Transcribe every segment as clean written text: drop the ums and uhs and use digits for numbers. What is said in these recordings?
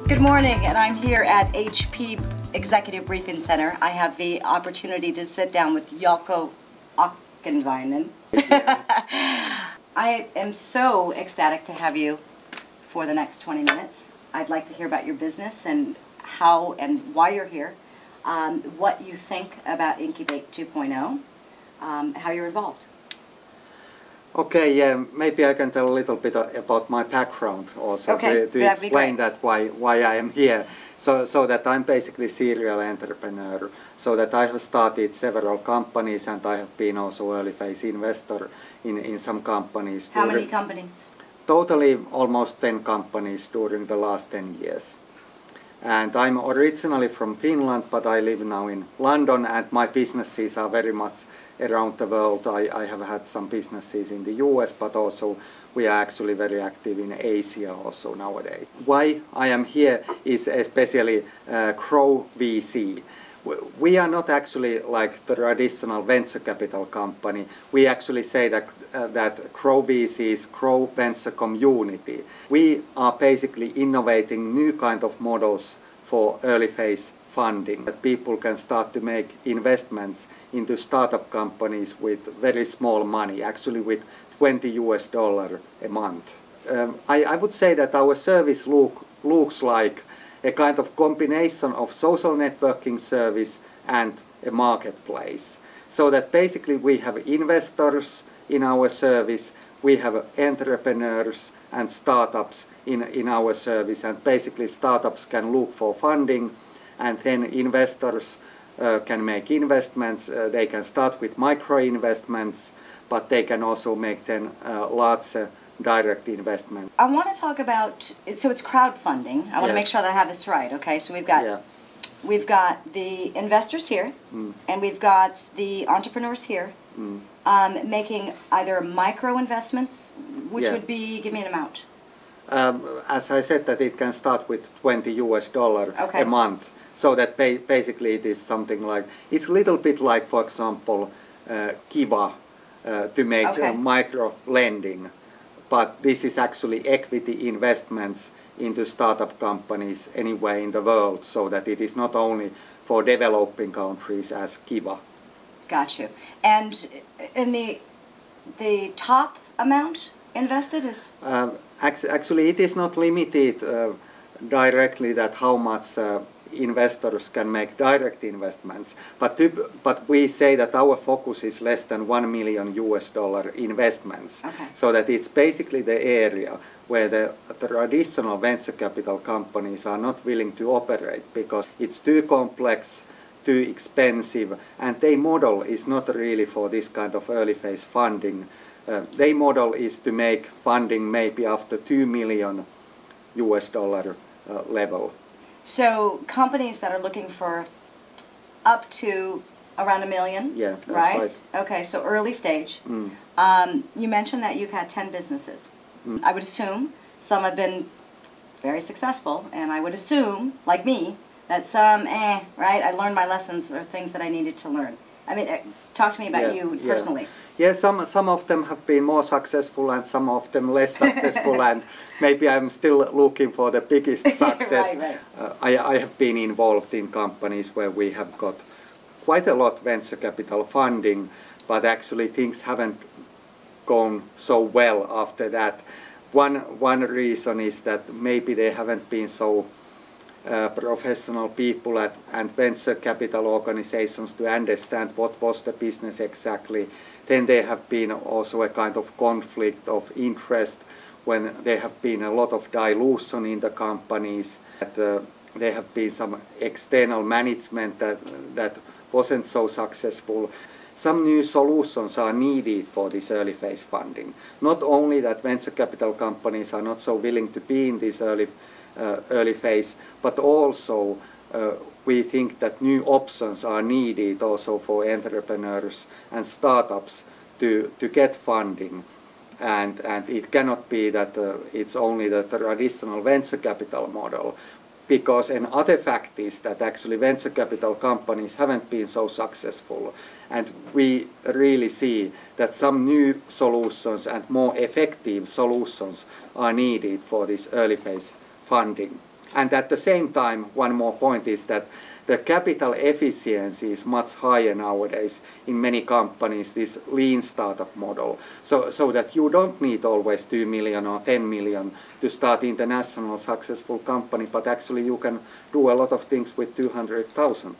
Good morning, and I'm here at HP Executive Briefing Center. I have the opportunity to sit down with Jouko Ahvernainen. I am so ecstatic to have you for the next 20 minutes. I'd like to hear about your business and how and why you're here, what you think about Incubate 2.0, how you're involved. Okay, yeah, maybe I can tell a little bit about my background also to explain that why I am here. So that I'm basically serial entrepreneur, so that I have started several companies and I have been also early phase investor in some companies. How many companies? Totally almost 10 companies during the last 10 years. And I'm originally from Finland, but I live now in London, and my businesses are very much around the world. I have had some businesses in the US, but also we are actually very active in Asia also nowadays. Why I am here is especially GrowVC. We are not actually like the traditional venture capital company. We actually say that GrowVC is Grow Venture Community. We are basically innovating new kind of models for early phase funding, that people can start to make investments into startup companies with very small money, actually with $20 a month. I would say that our service looks like a kind of combination of social networking service and a marketplace. So that basically we have investors in our service, we have entrepreneurs and startups in our service, and basically startups can look for funding, and then investors can make investments. They can start with micro investments, but they can also make then large direct investment. I want to talk about, so it's crowdfunding. I want to make sure that I have this right, okay? So we've got the investors here, and we've got the entrepreneurs here, making either micro investments, which would be, give me an amount. As I said, that it can start with $20 a month. So that basically it is something like, it's a little bit like, for example, Kiva to make micro lending. But this is actually equity investments into startup companies anywhere in the world, so that it is not only for developing countries as Kiva. Got you. And in the top amount invested is? Actually, it is not limited directly that how much investors can make direct investments, but we say that our focus is less than $1 million investments, so that it's basically the area where the traditional venture capital companies are not willing to operate because it's too complex, too expensive, and their model is not really for this kind of early phase funding. Their model is to make funding maybe after $2 million level. So companies that are looking for up to around $1 million, yeah, that's right? Okay, so early stage. You mentioned that you've had 10 businesses. I would assume some have been very successful, and I would assume, like me, that some, right? I learned my lessons or things that I needed to learn. I mean, talk to me about you personally. Yeah, some of them have been more successful and some of them less successful, and maybe I'm still looking for the biggest success. I have been involved in companies where we have got quite a lot venture capital funding, but actually things haven't gone so well after that. One reason is that maybe they haven't been so professional people and venture capital organizations to understand what was the business exactly. Then there have been also a kind of conflict of interest when there have been a lot of dilution in the companies. There have been some external management that wasn't so successful. Some new solutions are needed for this early phase funding. Not only that venture capital companies are not so willing to be in this early phase, but also we think that new options are needed also for entrepreneurs and startups to get funding. And it cannot be that it's only the traditional venture capital model, because another fact is that actually venture capital companies haven't been so successful, and we really see that some new solutions and more effective solutions are needed for this early phase funding. And at the same time, one more point is that the capital efficiency is much higher nowadays in many companies, this lean startup model, so that you don't need always 2 million or 10 million to start international successful company, but actually you can do a lot of things with 200,000.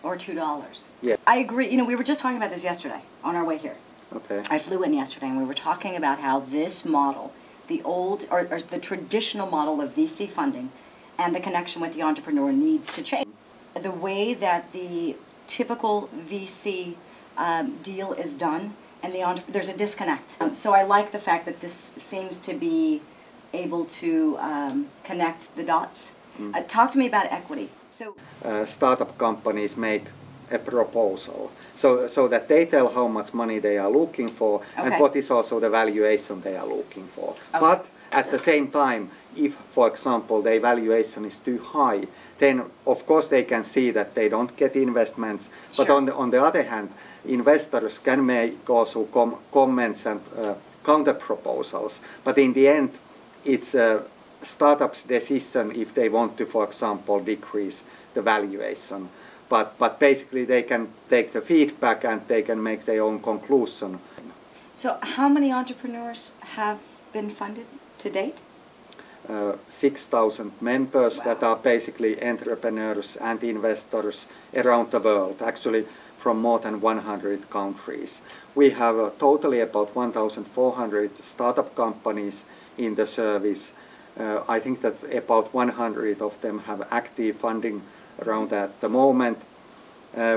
Or $2. Yeah. I agree. You know, we were just talking about this yesterday on our way here. Okay. I flew in yesterday and we were talking about how this model, the old or the traditional model of VC funding and the connection with the entrepreneur needs to change. The way that the typical VC deal is done and there's a disconnect. So I like the fact that this seems to be able to connect the dots. Talk to me about equity. So startup companies make a proposal so that they tell how much money they are looking for and what is also the valuation they are looking for. But at the same time, if, for example, the valuation is too high, then of course they can see that they don't get investments. But on the other hand, investors can make also comments and counter proposals. But in the end, it's startups' decision if they want to, for example, decrease the valuation. But basically they can take the feedback and they can make their own conclusion. So how many entrepreneurs have been funded to date? 6,000 members that are basically entrepreneurs and investors around the world, actually from more than 100 countries. We have totally about 1,400 startup companies in the service. I think that about 100 of them have active funding around at the moment.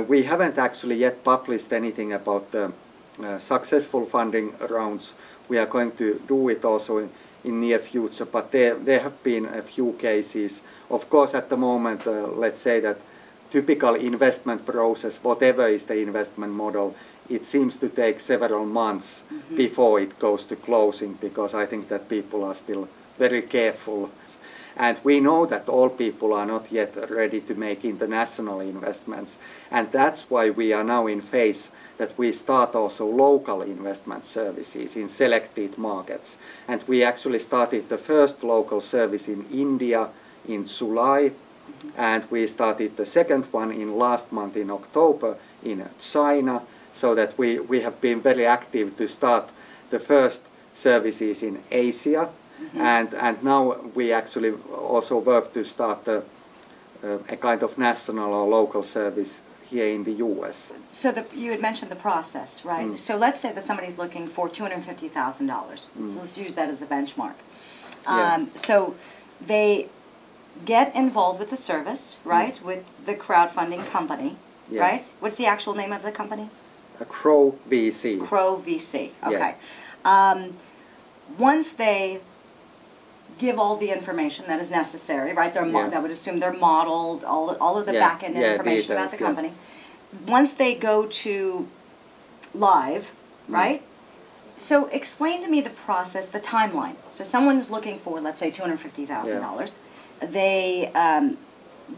We haven't actually yet published anything about the successful funding rounds. We are going to do it also in near future, but there have been a few cases. Of course, at the moment, let's say that typical investment process, whatever is the investment model, it seems to take several months before it goes to closing, because I think that people are still very careful. And we know that all people are not yet ready to make international investments. And that's why we are now in phase that we start also local investment services in selected markets. And we actually started the first local service in India in July. And we started the second one in last month in October in China. So that we have been very active to start the first services in Asia. And now we actually also work to start a kind of national or local service here in the US. So you had mentioned the process, right? So let's say that somebody's looking for $250,000. So let's use that as a benchmark. So they get involved with the service, right? With the crowdfunding company, right? What's the actual name of the company? GrowVC. GrowVC, okay. Once they give all the information that is necessary, right? I would assume they're modeled, all of the back-end information about the company. Once they go to live, right? So explain to me the process, the timeline. So someone is looking for, let's say, $250,000. They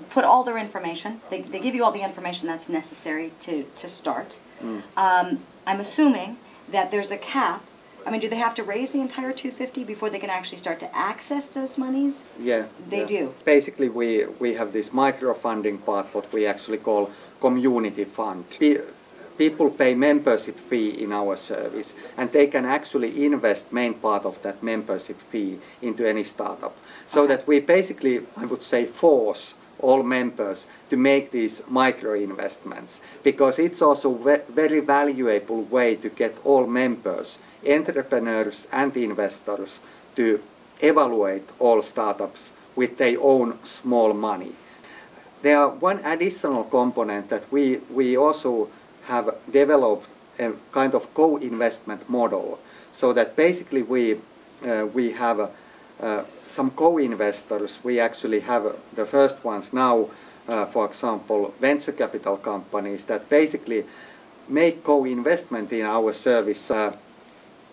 put all their information. They give you all the information that's necessary to start. I'm assuming that there's a cap. I mean, do they have to raise the entire $250 before they can actually start to access those monies? Yeah. They do. Basically, we have this micro-funding part, what we actually call community fund. People pay membership fee in our service, and they can actually invest main part of that membership fee into any startup. So that we basically, I would say, force all members to make these micro investments, because it's also a very valuable way to get all members, entrepreneurs and investors, to evaluate all startups with their own small money. There are one additional component that we also have developed a kind of co-investment model, so that basically we have some co-investors. We actually have the first ones now, for example, venture capital companies that basically make co-investment in our service.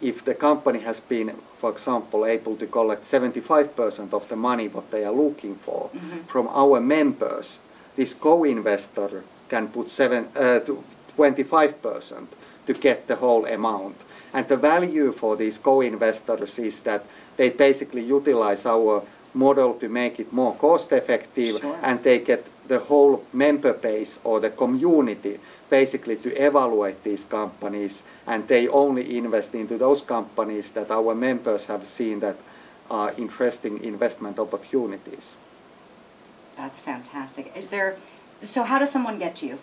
If the company has been, for example, able to collect 75% of the money what they are looking for from our members, this co-investor can put 25% to get the whole amount. And the value for these co-investors is that they basically utilize our model to make it more cost effective, Sure. and they get the whole member base or the community basically to evaluate these companies, and they only invest into those companies that our members have seen that are interesting investment opportunities. That's fantastic. So how does someone get to you?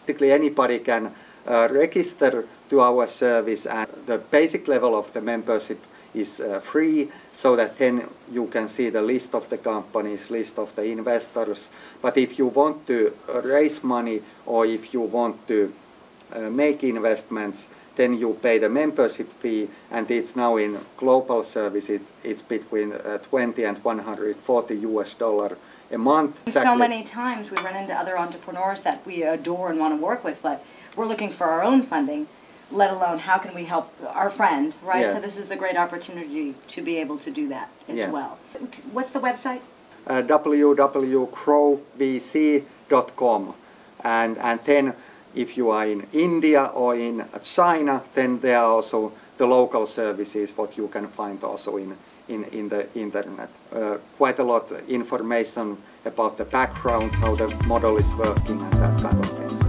Basically anybody can register to our service, and the basic level of the membership is free, so that then you can see the list of the companies, list of the investors. But if you want to raise money or if you want to make investments, then you pay the membership fee, and it's now in global service, it's between 20 and 140 US dollar a month. So many times we run into other entrepreneurs that we adore and want to work with, but we're looking for our own funding, let alone how can we help our friend, right? Yeah. So this is a great opportunity to be able to do that as Yeah. well. What's the website? www.growvc.com, and then if you are in India or in China, then there are also the local services what you can find also in the internet. Quite a lot of information about the background, how the model is working, and that kind of things.